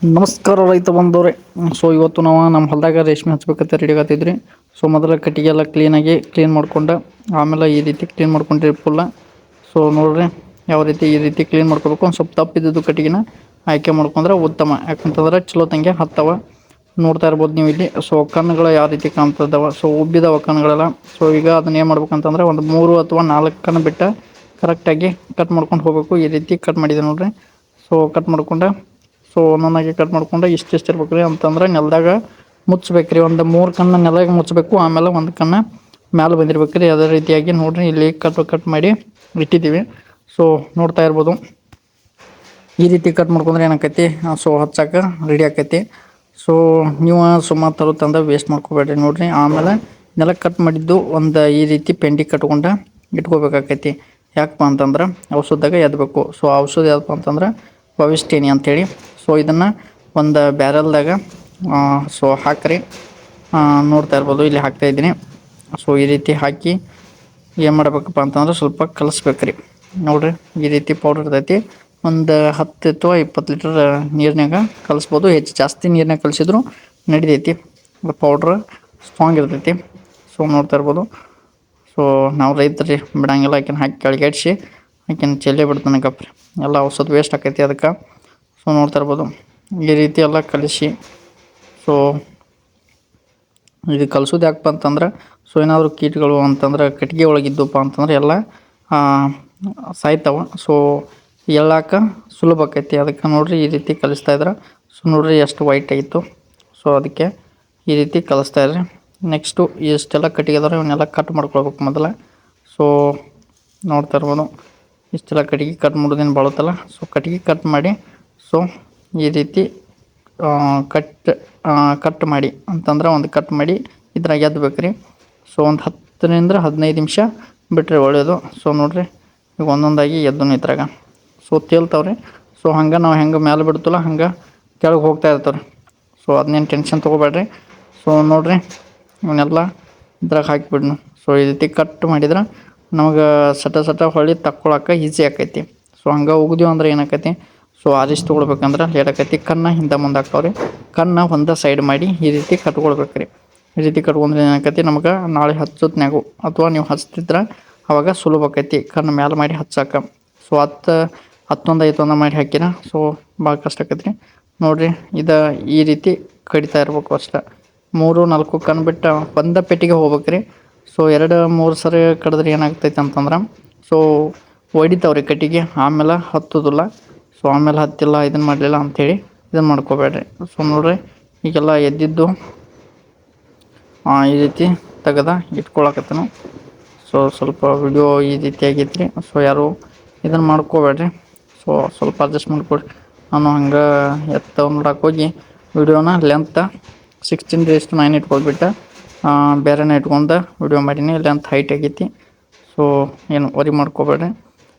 ನಮಸ್ಕಾರ ರೈತ ಬಂದವ್ರೆ. ಸೊ ಇವತ್ತು ನಾವು ನಮ್ಮ ಹೊಲದಾಗ ರೇಷ್ಮೆ ಹಚ್ಬೇಕಂತ ರೆಡಿ ಆಗತ್ತಿದ್ರಿ. ಸೊ ಮೊದಲ ಕಟ್ಟಿಗೆ ಎಲ್ಲ ಕ್ಲೀನ್ ಮಾಡ್ಕೊಂಡು ಆಮೇಲೆ ಈ ರೀತಿ ಕ್ಲೀನ್ ಮಾಡ್ಕೊಂಡ್ರಿ ಫುಲ್ಲ. ಸೊ ನೋಡ್ರಿ ಯಾವ ರೀತಿ ಈ ರೀತಿ ಕ್ಲೀನ್ ಮಾಡ್ಕೋಬೇಕು. ಒಂದು ಸ್ವಲ್ಪ ತಪ್ಪಿದ್ದು ಕಟ್ಟಿಗೆನ ಆಯ್ಕೆ ಮಾಡ್ಕೊಂಡ್ರೆ ಉತ್ತಮ. ಯಾಕಂತಂದ್ರೆ ಚಲೋ ತಂಗೆ ಹತ್ತವ ನೋಡ್ತಾ ಇರ್ಬೋದು ನೀವು ಇಲ್ಲಿ. ಸೊ ಕಣ್ಣುಗಳು ಯಾವ ರೀತಿ ಕಾಣ್ತಿದ್ದಾವ, ಸೊ ಉಬ್ಬಿದಾವ ಕಣ್ಣುಗಳೆಲ್ಲ. ಸೊ ಈಗ ಅದನ್ನ ಏನು ಮಾಡ್ಬೇಕಂತಂದ್ರೆ ಒಂದು 3 ಅಥವಾ 4 ಕಣ್ಣು ಬಿಟ್ಟು ಕರೆಕ್ಟಾಗಿ ಕಟ್ ಮಾಡ್ಕೊಂಡು ಹೋಗಬೇಕು. ಈ ರೀತಿ ಕಟ್ ಮಾಡಿದೆ ನೋಡ್ರಿ. ಸೊ ಕಟ್ ಮಾಡ್ಕೊಂಡೆ, ಸೊ ಒಂದೊಂದಾಗಿ ಕಟ್ ಮಾಡ್ಕೊಂಡೆ ಇಷ್ಟು ಇರ್ಬೇಕು ರೀ. ಅಂತಂದ್ರೆ ನೆಲದಾಗ ಮುಚ್ಚಬೇಕ್ರಿ. ಒಂದು 3 ಕಣ್ಣು ನೆಲದಾಗ ಮುಚ್ಚಬೇಕು, ಆಮೇಲೆ ಒಂದು ಕಣ್ಣು ಮ್ಯಾಲೆ ಬಂದಿರ್ಬೇಕು ರೀ. ಅದೇ ರೀತಿಯಾಗಿ ನೋಡ್ರಿ ಇಲ್ಲಿ ಕಟ್ ಮಾಡಿ ಇಟ್ಟಿದ್ದೀವಿ. ಸೊ ನೋಡ್ತಾ ಇರ್ಬೋದು ಈ ರೀತಿ ಕಟ್ ಮಾಡ್ಕೊಂಡ್ರೆ ಏನಾಕೈತಿ, ಸೊ ಹಚ್ಚಕ್ಕೆ ರೆಡಿ ಆಕೈತಿ. ಸೊ ನೀವು ಸುಮಾರು ತಂದು ವೇಸ್ಟ್ ಮಾಡ್ಕೋಬೇಡ್ರಿ ನೋಡ್ರಿ. ಆಮೇಲೆ ನೆಲಕ್ಕೆ ಕಟ್ ಮಾಡಿದ್ದು ಒಂದು ಈ ರೀತಿ ಪೆಂಡಿ ಕಟ್ಕೊಂಡು ಇಟ್ಕೋಬೇಕಾಕೈತಿ. ಯಾಕಪ್ಪ ಅಂತಂದ್ರೆ ಔಷಧದಾಗ ಎದಬೇಕು. ಸೊ ಔಷಧ ಯಾವ್ದಪ್ಪ ಅಂತಂದ್ರೆ ಪವಿಸ್ಟೇನಿ ಅಂಥೇಳಿ. ಸೊ ಇದನ್ನು ಒಂದು ಬ್ಯಾರಲ್ದಾಗ ಸೊ ಹಾಕ್ರಿ. ನೋಡ್ತಾ ಇರ್ಬೋದು ಇಲ್ಲಿ ಹಾಕ್ತಾಯಿದ್ದೀನಿ. ಸೊ ಈ ರೀತಿ ಹಾಕಿ ಏನು ಮಾಡ್ಬೇಕಪ್ಪ ಅಂತಂದ್ರೆ ಸ್ವಲ್ಪ ಕಲಿಸ್ಬೇಕ್ರಿ. ನೋಡಿರಿ ಈ ರೀತಿ ಪೌಡರ್ ಇರ್ತೈತಿ. ಒಂದು 10 ಅಥವಾ 20 ಲೀಟರ್ ನೀರಿನಾಗ ಕಲಿಸ್ಬೋದು. ಜಾಸ್ತಿ ನೀರಿನಾಗ ಕಲಿಸಿದ್ರು ನಡಿತೈತಿ. ಪೌಡ್ರ್ ಸ್ಟ್ರಾಂಗ್ ಇರ್ತೈತಿ. ಸೊ ನೋಡ್ತಾ ಇರ್ಬೋದು. ಸೊ ನಾವು ರೈತರಿ ಬಿಡಂಗಿಲ್ಲ, ಆಕಿನ ಹಾಕಿ ಕೆಳಗಡಿಸಿ ಆಕಿನ ಚೆಲ್ಲೇ ಬಿಡ್ತಾನೆ ಗಪ್ರಿ. ಎಲ್ಲ ಔಷಧ ವೇಸ್ಟ್ ಆಕೈತಿ ಅದಕ್ಕೆ. ಸೊ ನೋಡ್ತಾ ಇರ್ಬೋದು ಈ ರೀತಿ ಎಲ್ಲ ಕಲಿಸಿ. ಸೊ ಇದು ಕಲಿಸೋದು ಯಾಕಪ್ಪ ಅಂತಂದ್ರೆ, ಸೊ ಏನಾದರೂ ಕೀಟಗಳು ಅಂತಂದ್ರೆ ಕಟ್ಟಿಗೆ ಒಳಗಿದ್ದಪ್ಪ ಅಂತಂದ್ರೆ ಎಲ್ಲ ಸಾಯ್ತಾವ. ಸೊ ಎಳ್ಳಾಕ ಸುಲಭ ಆಕೈತಿ. ಅದಕ್ಕೆ ನೋಡಿರಿ ಈ ರೀತಿ ಕಲಿಸ್ತಾಯಿದ್ರೆ. ಸೊ ನೋಡಿರಿ ಎಷ್ಟು ವೈಟ್ ಆಗಿತ್ತು. ಸೊ ಅದಕ್ಕೆ ಈ ರೀತಿ ಕಲಿಸ್ತಾಯಿದ್ರಿ. ನೆಕ್ಸ್ಟು ಇಷ್ಟೆಲ್ಲ ಕಟ್ಟಿಗೆ ಅದಾವೆ, ಇವನ್ನೆಲ್ಲ ಕಟ್ ಮಾಡ್ಕೊಳ್ಬೇಕು ಮೊದಲು. ಸೊ ನೋಡ್ತಾ ಇರ್ಬೋದು ಇಷ್ಟೆಲ್ಲ ಕಟ್ಟಿಗೆ ಕಟ್ ಮಾಡೋದೇನು ಬಾಳುತ್ತಲ್ಲ. ಸೊ ಕಟ್ಟಿಗೆ ಕಟ್ ಮಾಡಿ, ಸೊ ಈ ರೀತಿ ಕಟ್ ಮಾಡಿ ಅಂತಂದ್ರೆ ಒಂದು ಕಟ್ ಮಾಡಿ ಇದ್ರಾಗ ಎದ್ದಬೇಕ್ರಿ. ಸೊ ಒಂದು 10ರಿಂದ 15 ನಿಮಿಷ ಬಿಟ್ಟರೆ ಒಳ್ಳೆಯದು. ಸೊ ನೋಡಿರಿ ಈಗ ಒಂದೊಂದಾಗಿ ಎದ್ದು ಇದ್ರಾಗ ಸೊ ತೇಲ್ತಾವ್ರಿ. ಸೊ ಹಂಗೆ ನಾವು ಹೆಂಗೆ ಮೇಲೆ ಬಿಡ್ತಲ್ಲ ಹಂಗೆ ಕೆಳಗೆ ಹೋಗ್ತಾ ಇರ್ತಾವ್ರಿ. ಸೊ ಅದನ್ನೇನು ಟೆನ್ಷನ್ ತೊಗೋಬೇಡ್ರಿ. ಸೊ ನೋಡಿರಿ ಇವನ್ನೆಲ್ಲ ಇದ್ರಾಗ ಹಾಕಿಬಿಡ್ನು. ಸೊ ಈ ರೀತಿ ಕಟ್ ಮಾಡಿದ್ರೆ ನಮಗೆ ಸಟ ಹೊಳ್ಳಿ ತಕ್ಕೊಳಕ್ಕೆ ಈಸಿ ಆಕೈತಿ. ಸೊ ಹಂಗೆ ಉಗಿದೀವಿ ಅಂದ್ರೆ ಏನಾಕೈತಿ, ಸೊ ಆರಿಸಿ ತೊಗೊಳ್ಬೇಕಂದ್ರೆ ಲೇಟ್ ಆಕೈತಿ. ಕಣ್ಣು ಹಿಂದೆ ಮುಂದೆ ಆಗ್ತಾವ್ರಿ. ಕಣ್ಣು ಒಂದೇ ಸೈಡ್ ಮಾಡಿ ಈ ರೀತಿ ಕಟ್ಕೊಳ್ಬೇಕು ರೀ. ಈ ರೀತಿ ಕಟ್ಕೊಂಡ್ರೆ ಏನಾಕೈತಿ, ನಮ್ಗೆ ನಾಳೆ ಹಚ್ಚೋತ್ನಾಗು ಅಥವಾ ನೀವು ಹಚ್ತಿದ್ರೆ ಅವಾಗ ಸುಲಭ ಆಕೈತಿ ಕಣ್ಣು ಮ್ಯಾಲೆ ಮಾಡಿ ಹಚ್ಚಕ್ಕೆ. ಸೊ 10 ಮಾಡಿ ಹಾಕಿನ ಸೊ ಭಾಳ ಕಷ್ಟ ಆಕೈತಿ ರೀ. ನೋಡಿರಿ ಇದು ಈ ರೀತಿ ಕಡಿತಾ ಇರ್ಬೇಕು ಅಷ್ಟೆ. 3-4 ಕಣ್ಣು ಬಿಟ್ಟು ಒಂದೇ ಪೆಟ್ಟಿಗೆ ಹೋಗ್ಬೇಕು ರೀ. ಸೊ 2-3 ಸರಿ ಕಡಿದ್ರೆ ಏನಾಗ್ತೈತೆ ಅಂತಂದ್ರೆ ಸೊ ಹೊಡಿತಾವ್ರಿ ಕಟ್ಟಿಗೆ, ಆಮೇಲೆ ಹತ್ತೋದಿಲ್ಲ. ಸೊ ಆಮೇಲೆ ಹತ್ತಿಲ್ಲ ಇದನ್ನು ಮಾಡಲಿಲ್ಲ ಅಂಥೇಳಿ ಇದನ್ನು ಮಾಡ್ಕೋಬೇಡ್ರಿ. ಸೊ ನೋಡಿರಿ ಈಗೆಲ್ಲ ಎದ್ದಿದ್ದು ಈ ರೀತಿ ತೆಗೆದು ಇಟ್ಕೊಳಕತ್ತನು. ಸೊ ಸ್ವಲ್ಪ ವಿಡಿಯೋ ಈ ರೀತಿ ಆಗೈತ್ರಿ. ಸೊ ಯಾರು ಇದನ್ನು ಮಾಡ್ಕೋಬೇಡ್ರಿ. ಸೊ ಸ್ವಲ್ಪ ಅಡ್ಜಸ್ಟ್ ಮಾಡಿಕೊಡ್ರಿ. ನಾನು ಹಂಗೆ ನೋಡಕ್ಕೆ ಹೋಗಿ ವಿಡಿಯೋನ ಲೆಂತ್ 16:9 ಇಟ್ಕೊಳ್ಬಿಟ್ಟು ಬೇರೆನೇ ಇಟ್ಕೊಂಡು ವಿಡಿಯೋ ಮಾಡೀನಿ. ಲೆಂತ್ ಹೈಟ್ ಆಗೈತಿ. ಸೊ ಏನು ವರಿ ಮಾಡ್ಕೋಬೇಡ್ರಿ.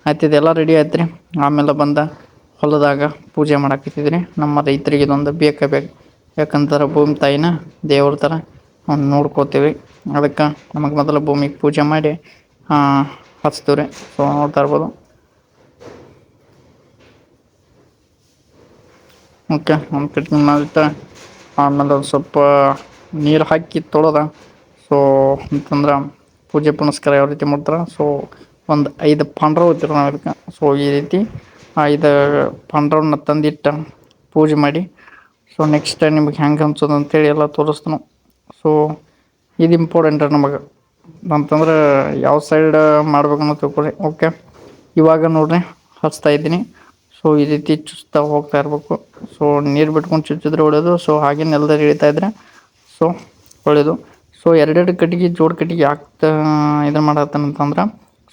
ಆಯ್ತು ಇದೆಲ್ಲ ರೆಡಿ ಆಯ್ತು ರೀ. ಆಮೇಲೆ ಹೊಲದಾಗ ಪೂಜೆ ಮಾಡಾಕತ್ತಿದ್ರಿ. ನಮ್ಮ ರೈತರಿಗೆ ಇದೊಂದು ಬೇಕು. ಯಾಕಂತಾರೆ ಭೂಮಿ ತಾಯಿನ ದೇವ್ರ ಥರ ನೋಡ್ಕೋತೀವಿ. ಅದಕ್ಕೆ ನಮಗೆ ಮೊದಲು ಭೂಮಿಗೆ ಪೂಜೆ ಮಾಡಿ ಹಚ್ತೀವಿ ರೀ. ಸೊ ನೋಡ್ತಾ ಇರ್ಬೋದು. ಓಕೆ ಒಂದು ಕಟ್ಟಿಗೆ ಮಾಡಿಟ್ಟು ಆಮೇಲೆ ಒಂದು ಸ್ವಲ್ಪ ನೀರು ಹಾಕಿ ತೊಳೆದ. ಸೊ ಅಂತಂದ್ರೆ ಪೂಜೆ ಪುನಸ್ಕಾರ ಯಾವ ರೀತಿ ಮಾಡ್ತಾರೆ. ಸೊ ಒಂದು 5 ಪಾಂಡ್ರ ಹೋಗ್ತಿರ ನಾವು ಇದಕ್ಕೆ. ಸೊ ಈ ರೀತಿ 5 ಪಾಂಡ್ರವನ್ನ ತಂದಿಟ್ಟು ಪೂಜೆ ಮಾಡಿ. ಸೊ ನೆಕ್ಸ್ಟ್ ನಿಮಗೆ ಹೆಂಗೆ ಅನ್ಸೋದು ಅಂತೇಳಿ ಎಲ್ಲ ತೋರಿಸ್ತಾನು. ಸೊ ಇದು ಇಂಪಾರ್ಟೆಂಟ್ ನಮಗೆ ಅಂತಂದ್ರೆ ಯಾವ ಸೈಡ್ ಮಾಡ್ಬೇಕನ್ನೋ ತಿಳ್ಕೊಳ್ಳಿ. ಓಕೆ ಇವಾಗ ನೋಡಿರಿ ಹಚ್ತಾಯಿದ್ದೀನಿ. ಸೊ ಈ ರೀತಿ ಚುಚ್ತಾ ಹೋಗ್ತಾ ಇರಬೇಕು. ಸೊ ನೀರು ಬಿಟ್ಕೊಂಡು ಚುಚ್ಚಿದ್ರೆ ಒಳ್ಳೆಯದು. ಸೊ ಹಾಗೆ ನೆಲದಲ್ಲಿ ಇಳಿತಾಯಿದ್ರೆ ಸೊ ಒಳ್ಳೆಯದು. ಸೊ 2 ಕಟ್ಟಿಗೆ ಜೋಡು ಕಟ್ಟಿಗೆ ಯಾಕೆ ಇದನ್ನು ಮಾಡತ್ತಂತಂದ್ರೆ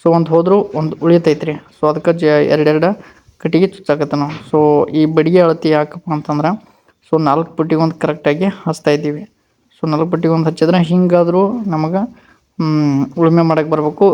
ಸೊ ಒಂದು ಹೋದರೂ ಒಂದು ಉಳಿತೈತ್ರಿ. ಸೊ ಅದಕ್ಕೆ 2 ಕಟ್ಟಿಗೆ ಚುಚ್ಚಾಕತ್ತಾನು. ಸೊ ಈ ಬಡಿಗೆ ಅಳತೆ ಯಾಕಪ್ಪ ಅಂತಂದ್ರೆ ಸೊ 4 ಪಟ್ಟಿಗೆ ಒಂದು ಕರೆಕ್ಟಾಗಿ ಹಚ್ತಾಯಿದ್ದೀವಿ. ಸೊ 4 ಪಟ್ಟಿಗೆ ಒಂದು ಹಚ್ಚಿದ್ರೆ ಹಿಂಗಾದರೂ ನಮಗೆ ಉಳುಮೆ ಮಾಡೋಕ್ಕೆ ಬರಬೇಕು.